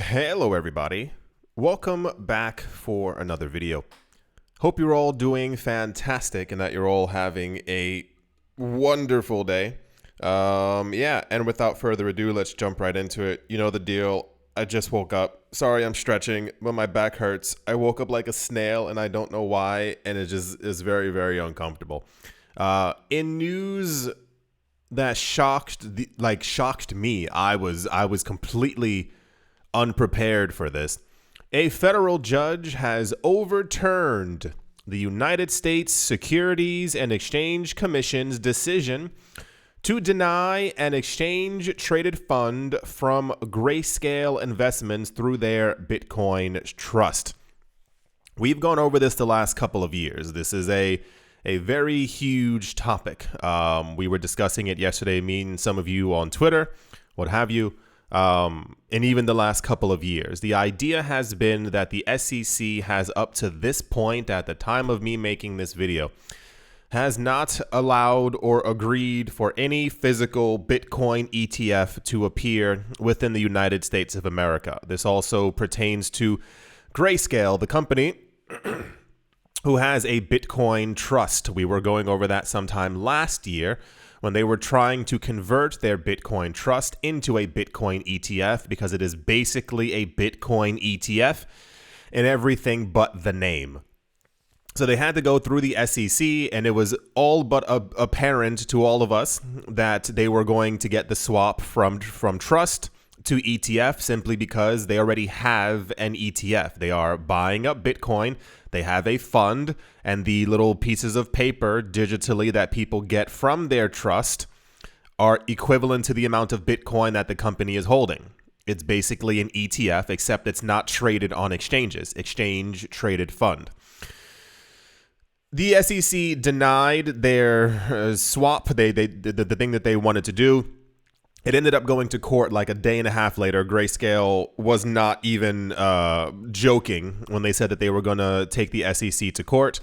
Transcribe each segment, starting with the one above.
Hello everybody, welcome back for another video. Hope you're all doing fantastic and that you're all having a wonderful day. And without further ado, let's jump right into it. You know the deal. I just woke up. Sorry, I'm stretching, but my back hurts. I woke up like a snail and I don't know why, and it just is very, very uncomfortable. In news that shocked me, I was completely unprepared for this. A federal judge has overturned the United States Securities and Exchange Commission's decision to deny an exchange-traded fund from Grayscale investments through their Bitcoin trust. We've gone over this the last couple of years. This is a very huge topic. We were discussing it yesterday, me and some of you on Twitter, what have you. And even the last couple of years. The idea has been that the SEC has up to this point, at the time of me making this video, has not allowed or agreed for any physical Bitcoin ETF to appear within the United States of America. This also pertains to Grayscale, the company who has a Bitcoin trust. We were going over that sometime last year, when they were trying to convert their Bitcoin trust into a Bitcoin ETF, because it is basically a Bitcoin ETF in everything but the name. So they had to go through the SEC, and it was all but apparent to all of us that they were going to get the swap from trust to ETF simply because they already have an ETF. They are buying up Bitcoin. They have a fund, and the little pieces of paper digitally that people get from their trust are equivalent to the amount of Bitcoin that the company is holding. It's basically an ETF, except it's not traded on exchanges, exchange-traded fund. The SEC denied their swap, the thing that they wanted to do. It ended up going to court like a day and a half later. Grayscale was not even joking when they said that they were going to take the SEC to court,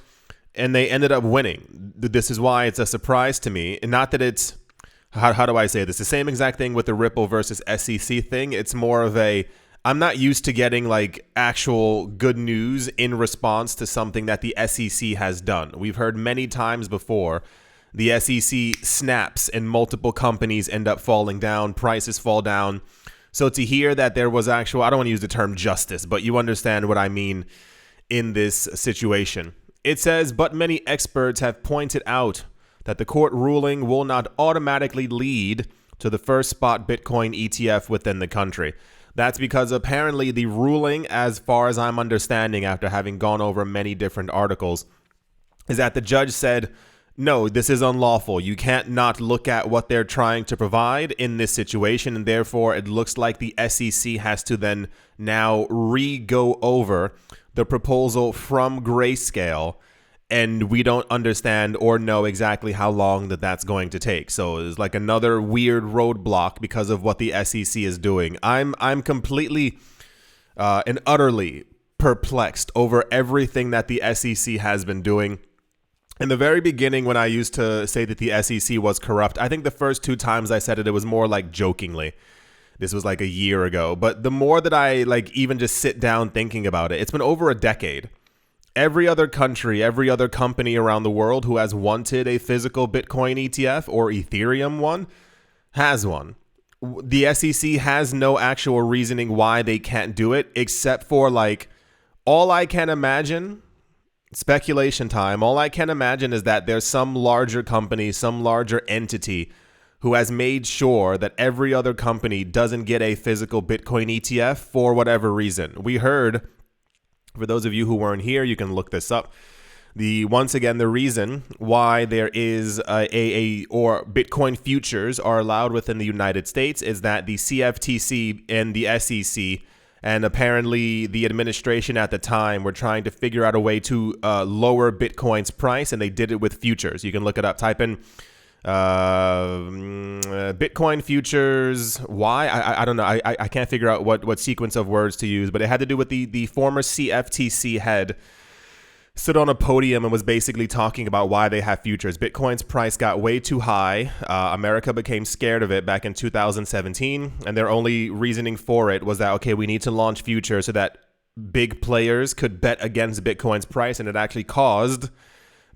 and they ended up winning. This is why it's a surprise to me. And not that it's, how do I say this? The same exact thing with the Ripple versus SEC thing. It's more of a, I'm not used to getting like actual good news in response to something that the SEC has done. We've heard many times before the SEC snaps and multiple companies end up falling down, prices fall down. So to hear that there was actual, I don't want to use the term justice, but you understand what I mean in this situation. It says, but many experts have pointed out that the court ruling will not automatically lead to the first spot Bitcoin ETF within the country. That's because apparently the ruling, as far as I'm understanding after having gone over many different articles, is that the judge said, no, this is unlawful. You can't not look at what they're trying to provide in this situation, and therefore it looks like the SEC has to then now re-go over the proposal from Grayscale, and we don't understand or know exactly how long that's going to take. So it's like another weird roadblock because of what the SEC is doing. I'm completely and utterly perplexed over everything that the SEC has been doing. In the very beginning, when I used to say that the SEC was corrupt, I think the first two times I said it, it was more like jokingly. This was like a year ago. But the more that I like even just sit down thinking about it, it's been over a decade. Every other country, every other company around the world who has wanted a physical Bitcoin ETF or Ethereum one has one. The SEC has no actual reasoning why they can't do it, except for like all I can imagine. Speculation time. All I can imagine is that there's some larger company, some larger entity who has made sure that every other company doesn't get a physical Bitcoin ETF for whatever reason. We heard, for those of you who weren't here, you can look this up. Once again, the reason why there is or Bitcoin futures are allowed within the United States is that the CFTC and the SEC and apparently the administration at the time were trying to figure out a way to lower Bitcoin's price, and they did it with futures. You can look it up. Type in Bitcoin futures. Why? I don't know. I can't figure out what sequence of words to use, but it had to do with the former CFTC head stood on a podium and was basically talking about why they have futures. Bitcoin's price got way too high. America became scared of it back in 2017, and their only reasoning for it was that, okay, we need to launch futures so that big players could bet against Bitcoin's price, and it actually caused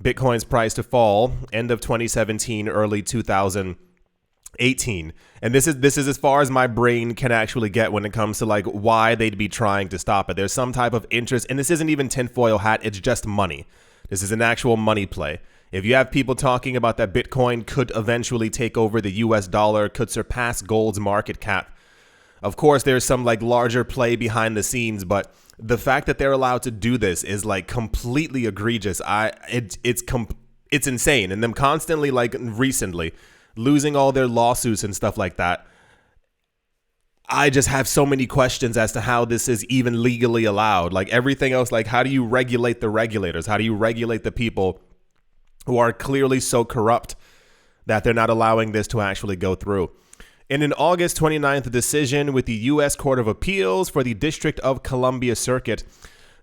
Bitcoin's price to fall end of 2017, early 2018. And this is as far as my brain can actually get when it comes to like why they'd be trying to stop it. There's some type of interest, and this isn't even tinfoil hat, it's just money. This is an actual money play. If you have people talking about that Bitcoin could eventually take over the US dollar, could surpass gold's market cap, of course there's some like larger play behind the scenes, but the fact that they're allowed to do this is like completely egregious. It's insane. And them constantly, like recently, losing all their lawsuits and stuff like that. I just have so many questions as to how this is even legally allowed. Like everything else, like how do you regulate the regulators? How do you regulate the people who are clearly so corrupt that they're not allowing this to actually go through? In an August 29th decision with the U.S. Court of Appeals for the District of Columbia Circuit,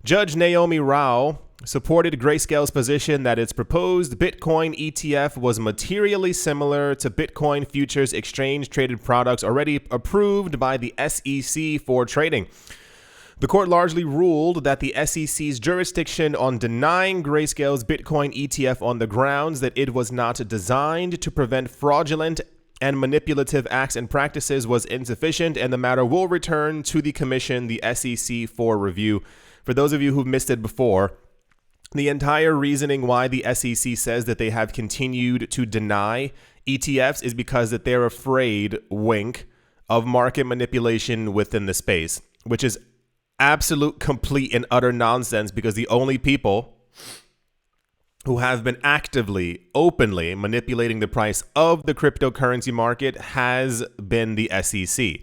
Judge Naomi Rao supported Grayscale's position that its proposed Bitcoin ETF was materially similar to Bitcoin futures exchange-traded products already approved by the SEC for trading. The court largely ruled that the SEC's jurisdiction on denying Grayscale's Bitcoin ETF on the grounds that it was not designed to prevent fraudulent and manipulative acts and practices was insufficient, and the matter will return to the commission, the SEC, for review. For those of you who've missed it before, the entire reasoning why the SEC says that they have continued to deny ETFs is because that they're afraid, wink, of market manipulation within the space, which is absolute, complete, and utter nonsense, because the only people who have been actively, openly manipulating the price of the cryptocurrency market has been the SEC.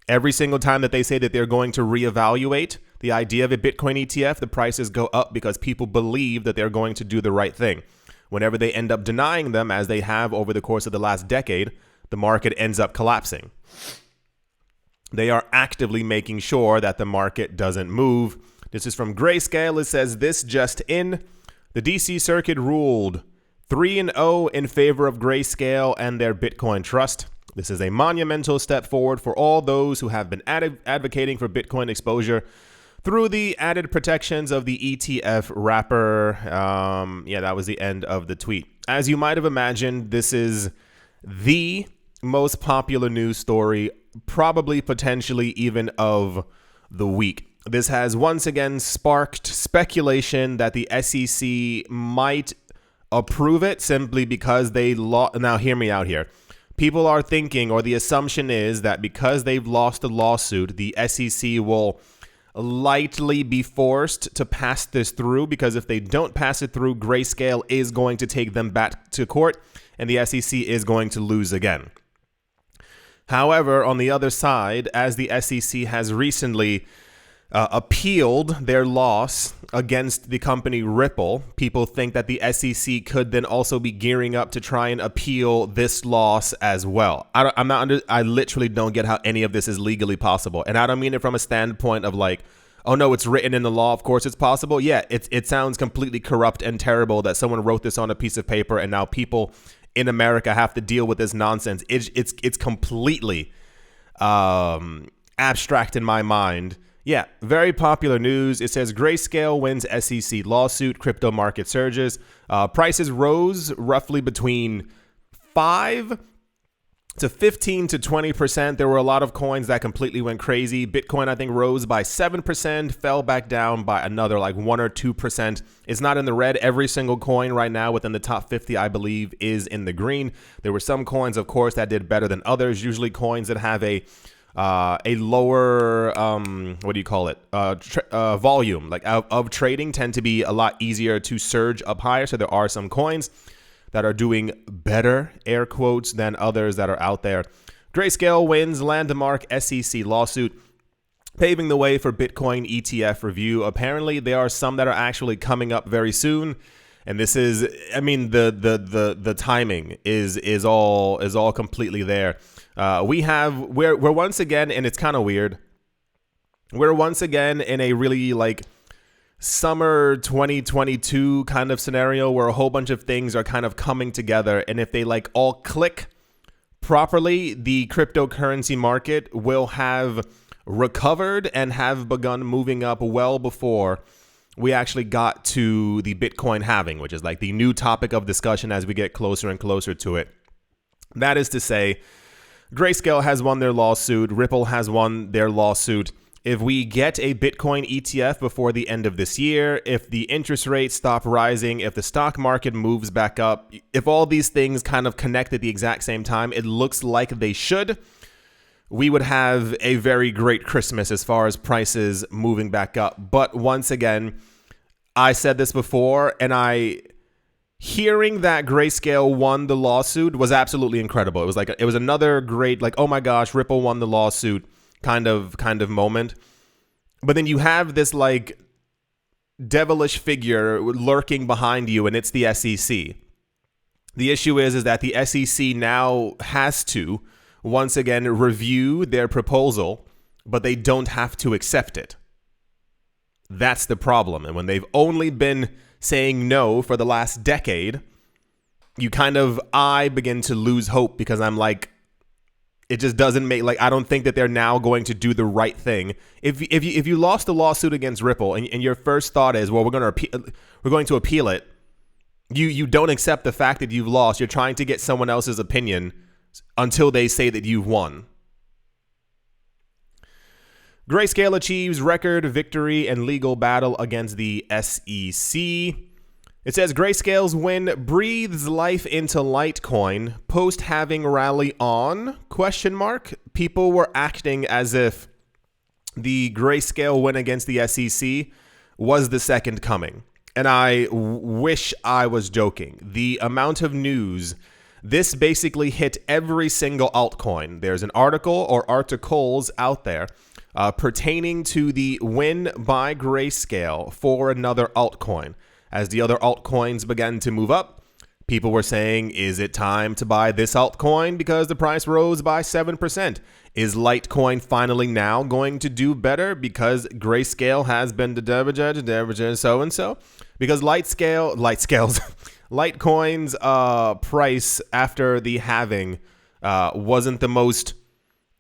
Every single time that they say that they're going to reevaluate the idea of a Bitcoin ETF, the prices go up because people believe that they're going to do the right thing. Whenever they end up denying them, as they have over the course of the last decade, the market ends up collapsing. They are actively making sure that the market doesn't move. This is from Grayscale. It says, this just in. The DC Circuit ruled 3-0 in favor of Grayscale and their Bitcoin trust. This is a monumental step forward for all those who have been advocating for Bitcoin exposure through the added protections of the ETF wrapper. Yeah, that was the end of the tweet. As you might have imagined, this is the most popular news story, probably potentially even of the week. This has once again sparked speculation that the SEC might approve it simply because they lost. Now, hear me out here. People are thinking, or the assumption is that because they've lost a lawsuit, the SEC will likely be forced to pass this through, because if they don't pass it through, Grayscale is going to take them back to court and the SEC is going to lose again. However, on the other side, as the SEC has recently appealed their loss against the company Ripple, people think that the SEC could then also be gearing up to try and appeal this loss as well. I literally don't get how any of this is legally possible. And I don't mean it from a standpoint of like, oh no, it's written in the law, of course it's possible. Yeah, it sounds completely corrupt and terrible that someone wrote this on a piece of paper and now people in America have to deal with this nonsense. It's completely abstract in my mind. Yeah, very popular news. It says Grayscale wins SEC lawsuit, crypto market surges. Prices rose roughly between 5 to 15 to 20%. There were a lot of coins that completely went crazy. Bitcoin, I think, rose by 7%, fell back down by another like 1 or 2%. It's not in the red. Every single coin right now within the top 50, I believe, is in the green. There were some coins, of course, that did better than others. Usually coins that have a lower, what do you call it? Volume, like of trading, tend to be a lot easier to surge up higher. So there are some coins that are doing better, air quotes, than others that are out there. Grayscale wins landmark SEC lawsuit, paving the way for Bitcoin ETF review. Apparently, there are some that are actually coming up very soon. And this is, I mean, the timing is all completely there. We're once again, and it's kind of weird, we're once again in a really like summer 2022 kind of scenario where a whole bunch of things are kind of coming together, and if they like all click properly, the cryptocurrency market will have recovered and have begun moving up well before we actually got to the Bitcoin halving, which is like the new topic of discussion as we get closer and closer to it. That is to say, Grayscale has won their lawsuit, Ripple has won their lawsuit. If we get a Bitcoin ETF before the end of this year, if the interest rates stop rising, if the stock market moves back up, if all these things kind of connect at the exact same time, it looks like they should, we would have a very great Christmas as far as prices moving back up. But once again, I said this before, and hearing that Grayscale won the lawsuit was absolutely incredible. It was another great, like, oh my gosh, Ripple won the lawsuit kind of moment. But then you have this like devilish figure lurking behind you, and it's the SEC. The issue is that the SEC now has to once again review their proposal, but they don't have to accept it. That's the problem. And when they've only been saying no for the last decade, I begin to lose hope, because I'm like, it just doesn't make, like, I don't think that they're now going to do the right thing. If you lost a lawsuit against Ripple and your first thought is, well, we're going to appeal it, you don't accept the fact that you've lost. You're trying to get someone else's opinion until they say that you've won. Grayscale achieves record victory and legal battle against the SEC. It says Grayscale's win breathes life into Litecoin post-halving rally on ? People were acting as if the Grayscale win against the SEC was the second coming. And I wish I was joking. The amount of news, this basically hit every single altcoin. There's an article or articles out there pertaining to the win by Grayscale for another altcoin. As the other altcoins began to move up, people were saying, is it time to buy this altcoin because the price rose by 7%? Is Litecoin finally now going to do better because Grayscale has been the so-and-so? Because Litecoin's price after the halving wasn't the most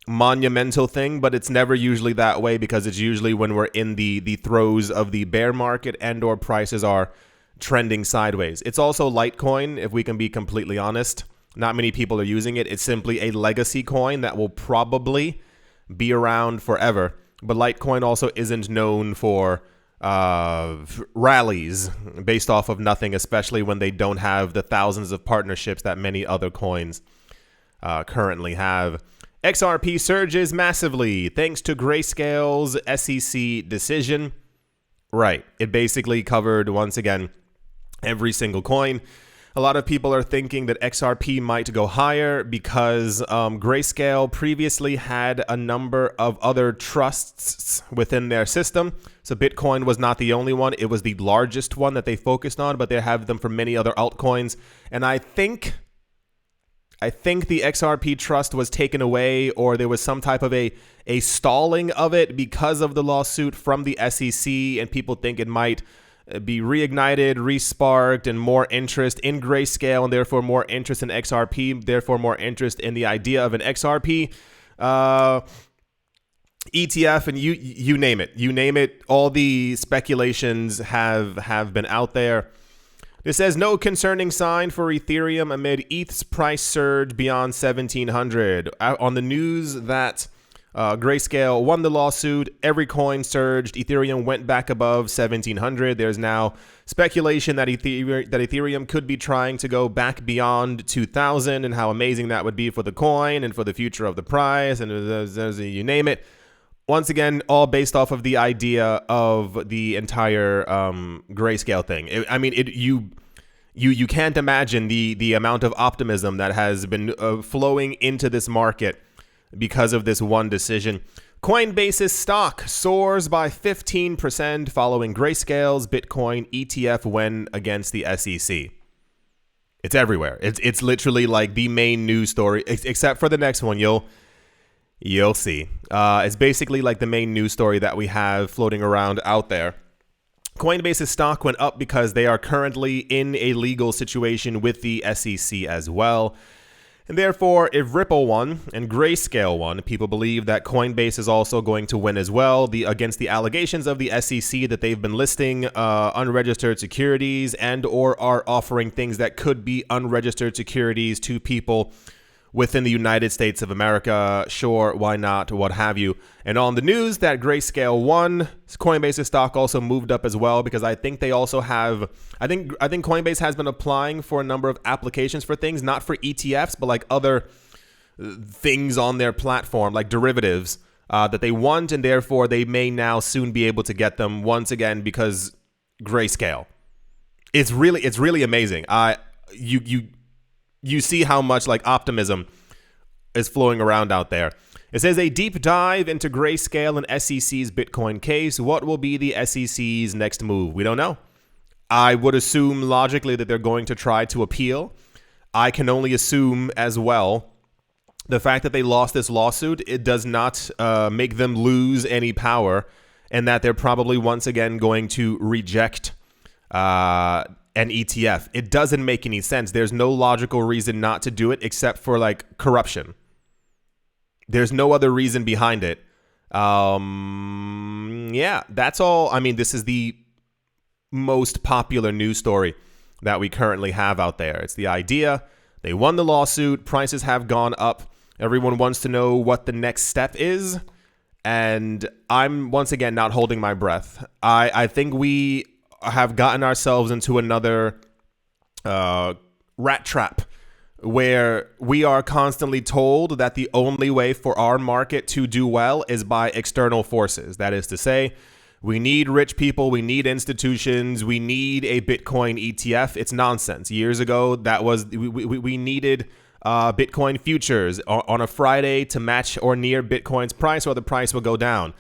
monumental thing, but it's never usually that way, because it's usually when we're in the throes of the bear market and or prices are trending sideways. It's also Litecoin, if we can be completely honest. Not many people are using it. It's simply a legacy coin that will probably be around forever. But Litecoin also isn't known for rallies based off of nothing, especially when they don't have the thousands of partnerships that many other coins currently have. XRP surges massively thanks to Grayscale's SEC decision. Right. It basically covered, once again, every single coin. A lot of people are thinking that XRP might go higher because Grayscale previously had a number of other trusts within their system. So Bitcoin was not the only one. It was the largest one that they focused on, but they have them for many other altcoins. And I think the XRP trust was taken away, or there was some type of a stalling of it because of the lawsuit from the SEC, and people think it might be reignited, resparked, and more interest in Grayscale, and therefore more interest in XRP, therefore more interest in the idea of an XRP ETF, and you name it. You name it. All the speculations have been out there. It says no concerning sign for Ethereum amid ETH's price surge beyond 1,700. On the news that Grayscale won the lawsuit, every coin surged. Ethereum went back above 1,700. There's now speculation that Ethereum could be trying to go back beyond 2,000, and how amazing that would be for the coin and for the future of the price, and you name it. Once again, all based off of the idea of the entire Grayscale thing. You can't imagine the amount of optimism that has been flowing into this market because of this one decision. Coinbase's stock soars by 15% following Grayscale's Bitcoin ETF win against the SEC. It's everywhere. It's literally like the main news story, except for the next one. You'll see. It's basically like the main news story that we have floating around out there. Coinbase's stock went up because they are currently in a legal situation with the SEC as well. And therefore, if Ripple won and Grayscale won, people believe that Coinbase is also going to win as well against the allegations of the SEC that they've been listing unregistered securities and or are offering things that could be unregistered securities to people within the United States of America. Sure, why not, what have you. And on the news that Grayscale won, Coinbase's stock also moved up as well because I think they also have, I think Coinbase has been applying for a number of applications for things, not for ETFs, but like other things on their platform, like derivatives that they want, and therefore they may now soon be able to get them once again because Grayscale. It's really amazing. You see how much like optimism is flowing around out there. It says a deep dive into Grayscale and SEC's Bitcoin case. What will be the SEC's next move? We don't know. I would assume logically that they're going to try to appeal. I can only assume as well the fact that they lost this lawsuit, it does not make them lose any power, and that they're probably once again going to reject an ETF. It doesn't make any sense. There's no logical reason not to do it except for like corruption. There's no other reason behind it. Yeah, that's all. I mean, this is the most popular news story that we currently have out there. It's the idea. They won the lawsuit. Prices have gone up. Everyone wants to know what the next step is. And I'm once again not holding my breath. I think we have gotten ourselves into another rat trap where we are constantly told that the only way for our market to do well is by external forces. That is to say, we need rich people, we need institutions, we need a Bitcoin ETF. It's nonsense. Years ago, that was we needed Bitcoin futures on a Friday to match or near Bitcoin's price, or the price will go down.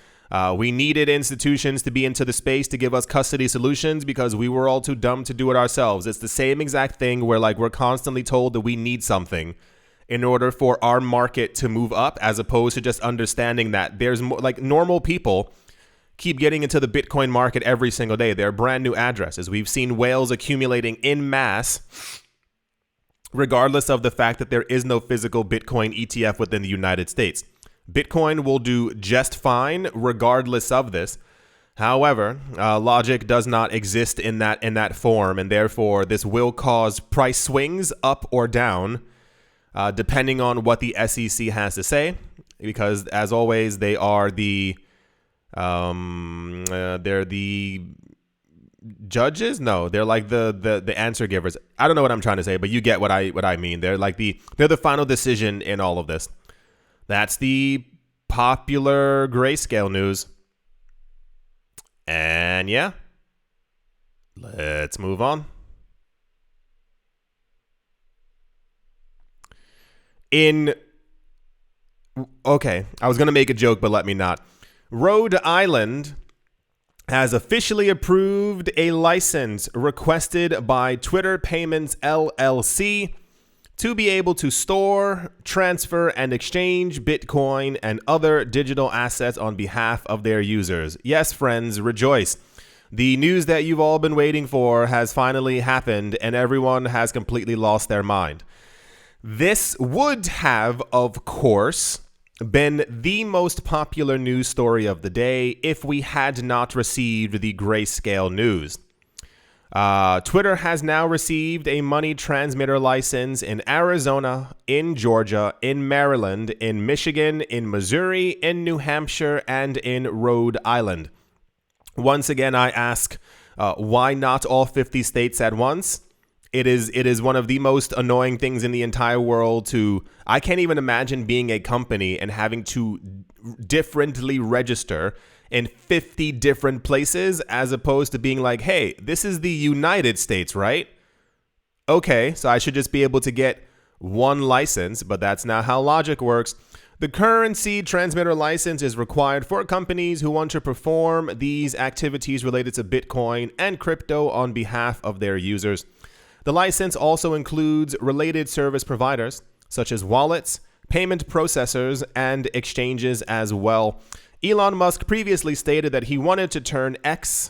We needed institutions to be into the space to give us custody solutions because we were all too dumb to do it ourselves. It's the same exact thing where like we're constantly told that we need something in order for our market to move up, as opposed to just understanding that there's more, like normal people keep getting into the Bitcoin market every single day. There are brand new addresses. We've seen whales accumulating in mass, regardless of the fact that there is no physical Bitcoin ETF within the United States. Bitcoin will do just fine regardless of this. However, logic does not exist in that form, and therefore this will cause price swings up or down, depending on what the SEC has to say. Because as always, they are the they're the judges. No, they're like the answer givers. I don't know what I'm trying to say, but you get what I mean. They're like they're the final decision in all of this. That's the popular Grayscale news. And yeah, let's move on. Okay, I was going to make a joke, but let me not. Rhode Island has officially approved a license requested by Twitter Payments LLC to be able to store, transfer, and exchange Bitcoin and other digital assets on behalf of their users. Yes, friends, rejoice. The news that you've all been waiting for has finally happened, and everyone has completely lost their mind. This would have, of course, been the most popular news story of the day if we had not received the Grayscale news. Twitter has now received a money transmitter license in Arizona, in Georgia, in Maryland, in Michigan, in Missouri, in New Hampshire, and in Rhode Island. Once again, I ask, why not all 50 states at once? It is one of the most annoying things in the entire world I can't even imagine being a company and having to differently register in 50 different places, as opposed to being like, hey, this is the United States, right? Okay, so I should just be able to get one license, but that's not how logic works. The currency transmitter license is required for companies who want to perform these activities related to Bitcoin and crypto on behalf of their users. The license also includes related service providers, such as wallets, payment processors, and exchanges as well. Elon Musk previously stated that he wanted to turn X,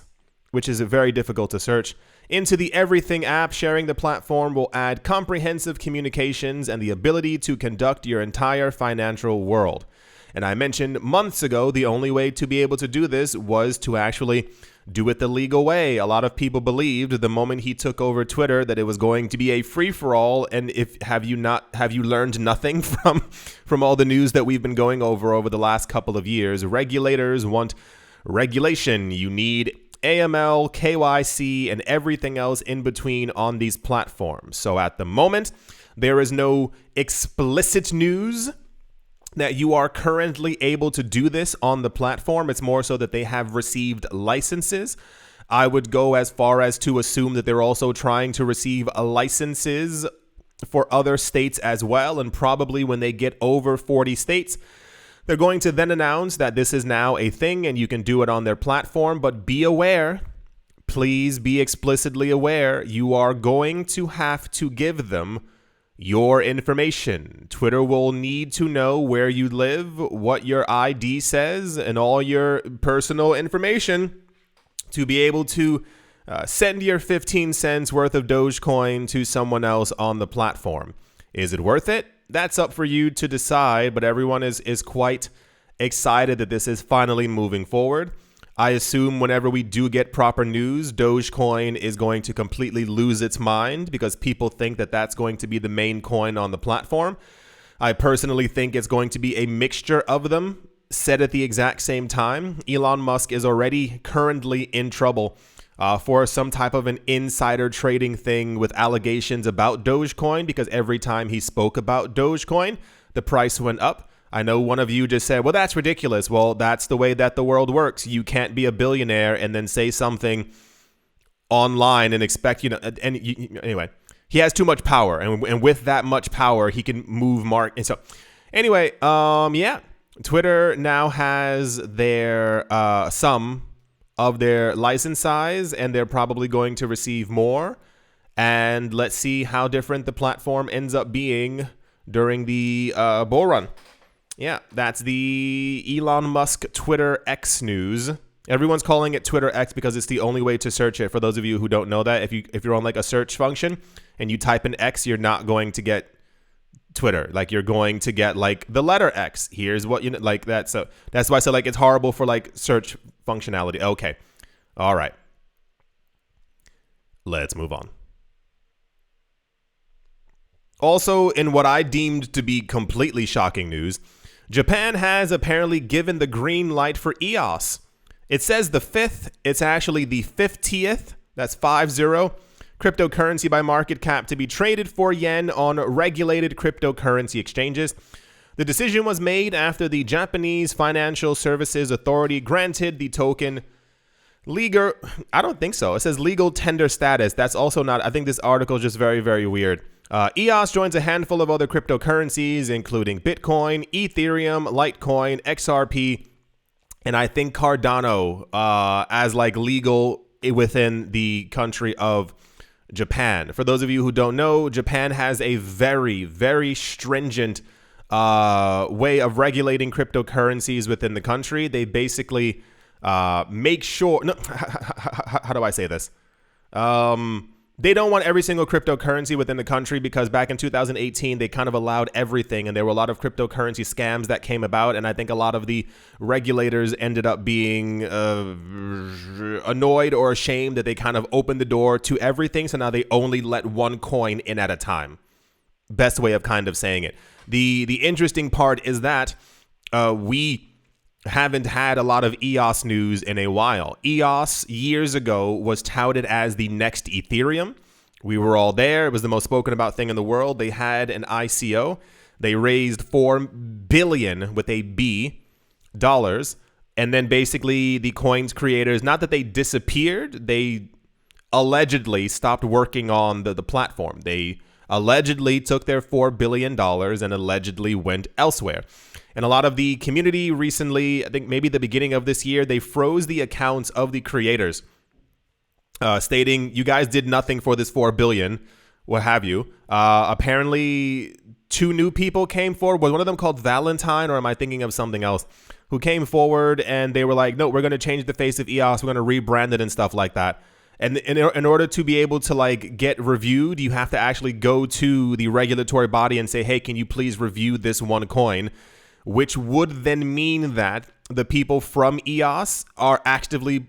which is very difficult to search, into the Everything app. Sharing the platform will add comprehensive communications and the ability to conduct your entire financial world. And I mentioned months ago, the only way to be able to do this was to actually do it the legal way. A lot of people believed the moment he took over Twitter that it was going to be a free-for-all. And have you learned nothing from all the news that we've been going over the last couple of years? Regulators want regulation. You need AML, KYC, and everything else in between on these platforms. So at the moment, there is no explicit news that you are currently able to do this on the platform. It's more so that they have received licenses. I would go as far as to assume that they're also trying to receive licenses for other states as well. And probably when they get over 40 states, they're going to then announce that this is now a thing and you can do it on their platform. But be aware, please be explicitly aware, you are going to have to give them your information. Twitter will need to know where you live, what your ID says, and all your personal information to be able to send your 15 cents worth of Dogecoin to someone else on the platform. Is it worth it? That's up for you to decide, but everyone is quite excited that this is finally moving forward. I assume whenever we do get proper news, Dogecoin is going to completely lose its mind because people think that that's going to be the main coin on the platform. I personally think it's going to be a mixture of them said at the exact same time. Elon Musk is already currently in trouble for some type of an insider trading thing with allegations about Dogecoin because every time he spoke about Dogecoin, the price went up. I know one of you just said, well, that's ridiculous. Well, that's the way that the world works. You can't be a billionaire and then say something online and expect, anyway, he has too much power. And with that much power, he can move And so anyway, Twitter now has their some of their license size, and they're probably going to receive more. And let's see how different the platform ends up being during the bull run. Yeah, that's the Elon Musk Twitter X news. Everyone's calling it Twitter X because it's the only way to search it. For those of you who don't know that, if you're on like a search function and you type in X, you're not going to get Twitter. Like you're going to get like the letter X. Here's what like that. So that's why I said like it's horrible for like search functionality. Okay. All right. Let's move on. Also, in what I deemed to be completely shocking news, Japan has apparently given the green light for EOS. It says the 5th. It's actually the 50th. That's 50. Cryptocurrency by market cap to be traded for yen on regulated cryptocurrency exchanges. The decision was made after the Japanese Financial Services Authority granted the token legal. I don't think so. It says legal tender status. That's also not. I think this article is just very, very weird. EOS joins a handful of other cryptocurrencies, including Bitcoin, Ethereum, Litecoin, XRP, and I think Cardano as like legal within the country of Japan. For those of you who don't know, Japan has a very, very stringent way of regulating cryptocurrencies within the country. They basically make sure. No, how do I say this? They don't want every single cryptocurrency within the country because back in 2018, they kind of allowed everything. And there were a lot of cryptocurrency scams that came about. And I think a lot of the regulators ended up being annoyed or ashamed that they kind of opened the door to everything. So now they only let one coin in at a time. Best way of kind of saying it. The interesting part is that we haven't had a lot of EOS news in a while. EOS years ago was touted as the next Ethereum. We were all there. It was the most spoken about thing in the world. They had an ICO. They raised $4 billion with a B dollars. And then basically the coin's creators, not that they disappeared, they allegedly stopped working on the platform. They allegedly took their $4 billion and allegedly went elsewhere. And a lot of the community recently, I think maybe the beginning of this year, they froze the accounts of the creators, stating, you guys did nothing for this $4 billion, what have you. Apparently, 2 new people came forward. Was one of them called Valentine, or am I thinking of something else? who came forward and they were like, no, we're going to change the face of EOS. We're going to rebrand it and stuff like that. And in order to be able to like get reviewed, you have to actually go to the regulatory body and say, hey, can you please review this one coin? Which would then mean that the people from EOS are actively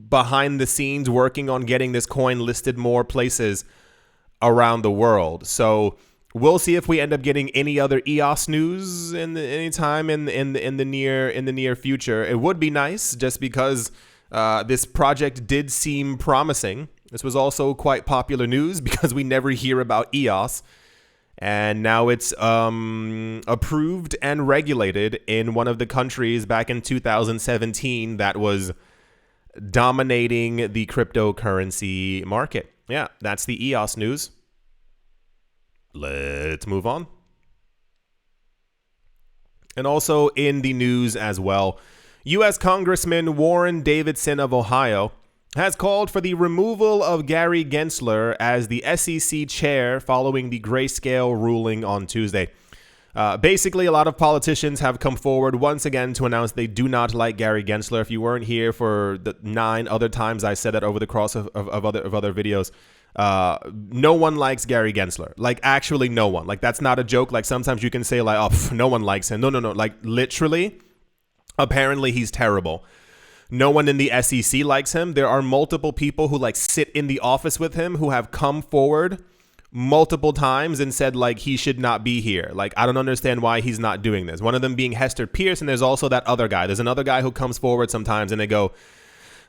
behind the scenes working on getting this coin listed more places around the world. So we'll see if we end up getting any other EOS news anytime in the near future. It would be nice just because this project did seem promising. This was also quite popular news because we never hear about EOS. And now it's approved and regulated in one of the countries back in 2017 that was dominating the cryptocurrency market. Yeah, that's the EOS news. Let's move on. And also in the news as well, U.S. Congressman Warren Davidson of Ohio has called for the removal of Gary Gensler as the SEC chair following the Grayscale ruling on Tuesday. Basically, a lot of politicians have come forward once again to announce they do not like Gary Gensler. If you weren't here for the 9 other times I said that over the course of other videos, no one likes Gary Gensler. Like, actually no one. Like, that's not a joke. Like, sometimes you can say like, oh, no one likes him. No. Like, literally, apparently he's terrible. No one in the SEC likes him. There are multiple people who like sit in the office with him who have come forward multiple times and said like he should not be here. Like, I don't understand why he's not doing this. One of them being Hester Pierce, and there's also that other guy. There's another guy who comes forward sometimes and they go,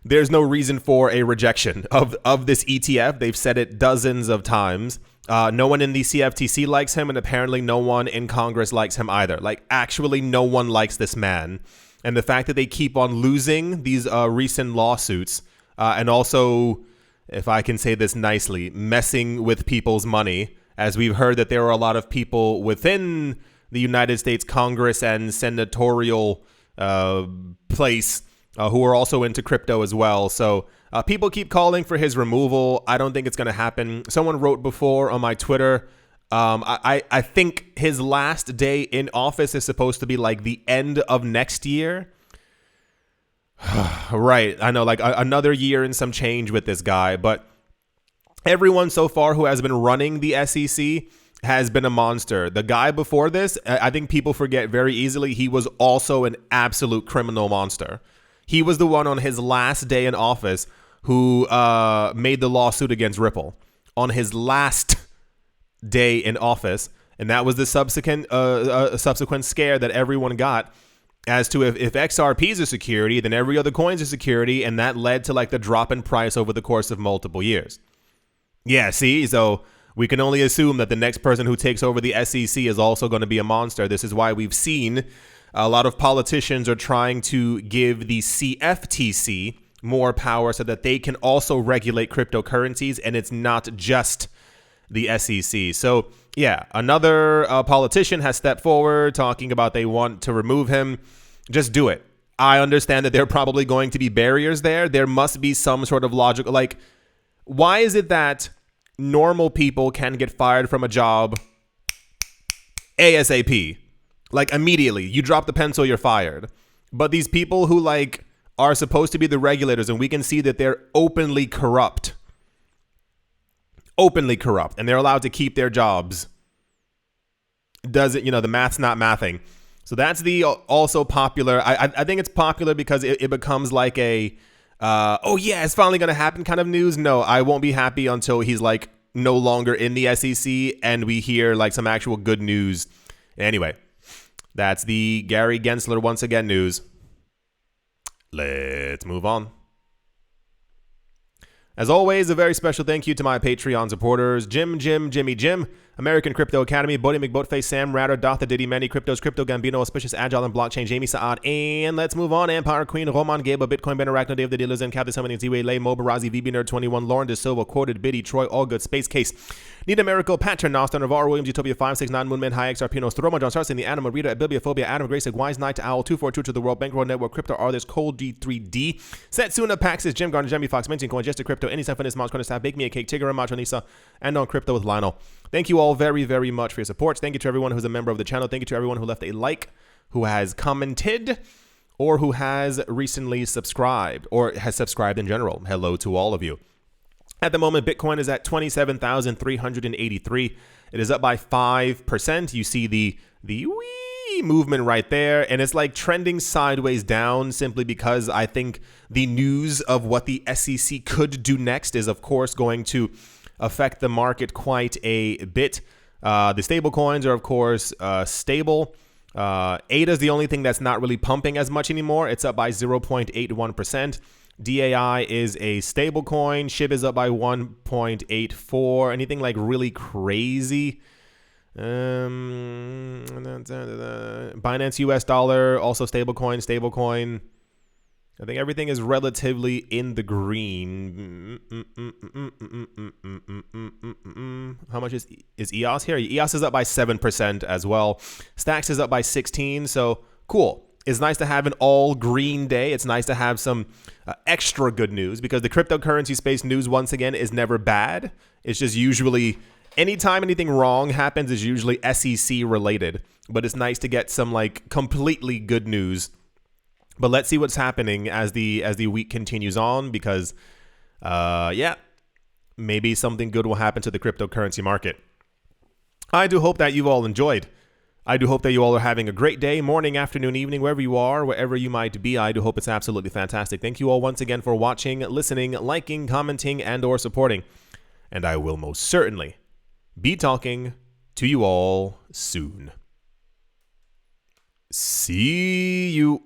there's no reason for a rejection of this ETF. They've said it dozens of times. No one in the CFTC likes him, and apparently no one in Congress likes him either. Like, actually no one likes this man. And the fact that they keep on losing these recent lawsuits and also, if I can say this nicely, messing with people's money, as we've heard that there are a lot of people within the United States Congress and senatorial place who are also into crypto as well. So people keep calling for his removal. I don't think it's going to happen. Someone wrote before on my Twitter, I think his last day in office is supposed to be like the end of next year. Right. I know, like another year and some change with this guy, but everyone so far who has been running the SEC has been a monster. The guy before this, I think people forget very easily, he was also an absolute criminal monster. He was the one on his last day in office who made the lawsuit against Ripple on his last day in office, and that was the subsequent scare that everyone got as to if XRP is a security, then every other coin is a security, and that led to like the drop in price over the course of multiple years. Yeah, see, so we can only assume that the next person who takes over the SEC is also going to be a monster. This is why we've seen a lot of politicians are trying to give the CFTC more power so that they can also regulate cryptocurrencies, and it's not just the SEC. So yeah, another politician has stepped forward talking about they want to remove him. Just do it. I understand that there are probably going to be barriers there. There must be some sort of logical, like, why is it that normal people can get fired from a job ASAP? Like, immediately, you drop the pencil, you're fired. But these people who like are supposed to be the regulators, and we can see that they're openly corrupt, and they're allowed to keep their jobs. Does it, the math's not mathing. So that's the also popular. I think it's popular because it becomes like a, oh yeah, it's finally going to happen kind of news. No, I won't be happy until he's like no longer in the SEC and we hear like some actual good news. Anyway, that's the Gary Gensler once again news. Let's move on. As always, a very special thank you to my Patreon supporters: Jim, Jimmy, Jim, American Crypto Academy, Bodie McBoatface, Sam Ratter, Dotha Diddy, Manny Cryptos, Crypto Gambino, Auspicious Agile and Blockchain, Jamie Saad, and let's move on. Empire Queen, Roman Gaba, Bitcoin Ben Arachno, Dave the Dealers, and Captain Summoning, Z-Way, Lay, Mobarazi, VB Nerd 21, Lauren De Silva, Quoted, Biddy, Troy, All Good, Space Case, Need a Miracle, Patrick, Nostar, Navarro, Williams, Utopia 569, Moonman, High XRP, Stroma, John Sarson, The Animal, Rita, Bibliophobia, Adam, Grace, Wise Knight, Owl, 242 to the World, Bankroll Network, Crypto Artist, Cold D3D, Setsuna, Paxis, Jim Garner, Jamie Fox, Minting Coin, Jester Crypto, Any Symphonist, Mouse, Corner Staff, Bake Me a Cake, Tigger, and Machonisa, and on Crypto with Lionel. Thank you all very, very much for your support. Thank you to everyone who's a member of the channel. Thank you to everyone who left a like, who has commented, or who has recently subscribed or has subscribed in general. Hello to all of you. At the moment, Bitcoin is at 27,383. It is up by 5%. You see the wee movement right there, and it's like trending sideways down simply because I think the news of what the SEC could do next is, of course, going to affect the market quite a bit. The stable coins are, of course, stable. ADA is the only thing that's not really pumping as much anymore. It's up by 0.81%. DAI is a stable coin. SHIB is up by 1.84. Anything like really crazy? Binance US dollar, also stable coin. I think everything is relatively in the green. How much is EOS here? EOS is up by 7% as well. Stacks is up by 16. So cool. It's nice to have an all green day. It's nice to have some extra good news because the cryptocurrency space news, once again, is never bad. It's just usually anytime anything wrong happens is usually SEC related. But it's nice to get some like completely good news. But let's see what's happening as the week continues on because, yeah, maybe something good will happen to the cryptocurrency market. I do hope that you've all enjoyed. I do hope that you all are having a great day, morning, afternoon, evening, wherever you are, wherever you might be. I do hope it's absolutely fantastic. Thank you all once again for watching, listening, liking, commenting, and or supporting. And I will most certainly be talking to you all soon. See you.